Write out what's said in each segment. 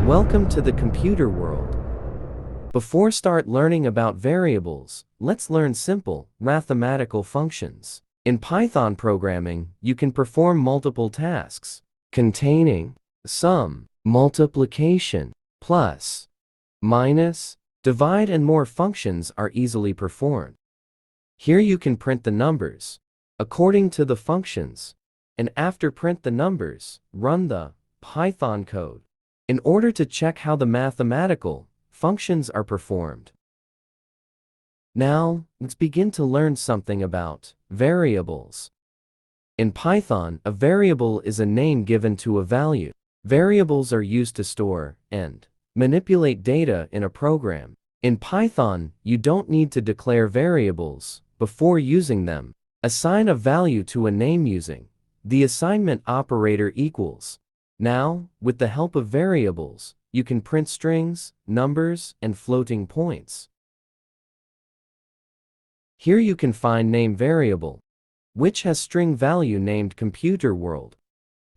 Welcome to the computer world. Before start learning about variables, let's learn simple mathematical functions. In Python programming, you can perform multiple tasks containing sum, multiplication, plus, minus, divide, and more functions are easily performed. Here you can print the numbers according to the functions, and after print the numbers, run the Python code in order to check how the mathematical functions are performed. Now, let's begin to learn something about variables. In Python, a variable is a name given to a value. Variables are used to store and manipulate data in a program. In Python, you don't need to declare variables before using them. Assign a value to a name using the assignment operator equals. Now, with the help of variables, you can print strings, numbers, and floating points. Here you can find name variable, which has string value named computer world,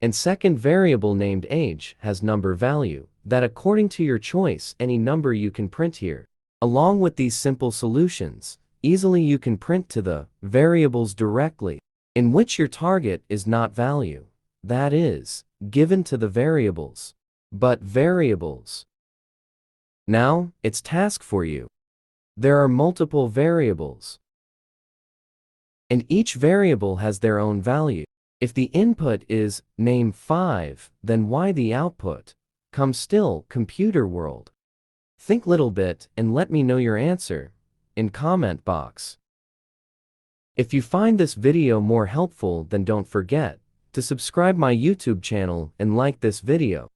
and second variable named age has number value, that according to your choice any number you can print here. Along with these simple solutions, easily you can print to the variables directly, in which your target is not value, that is, given to the variables, but variables. Now, it's task for you. There are multiple variables, and each variable has their own value. If the input is name 5, then why the output comes still computer world? Think little bit and let me know your answer in comment box. If you find this video more helpful, then don't forget to subscribe my YouTube channel and like this video.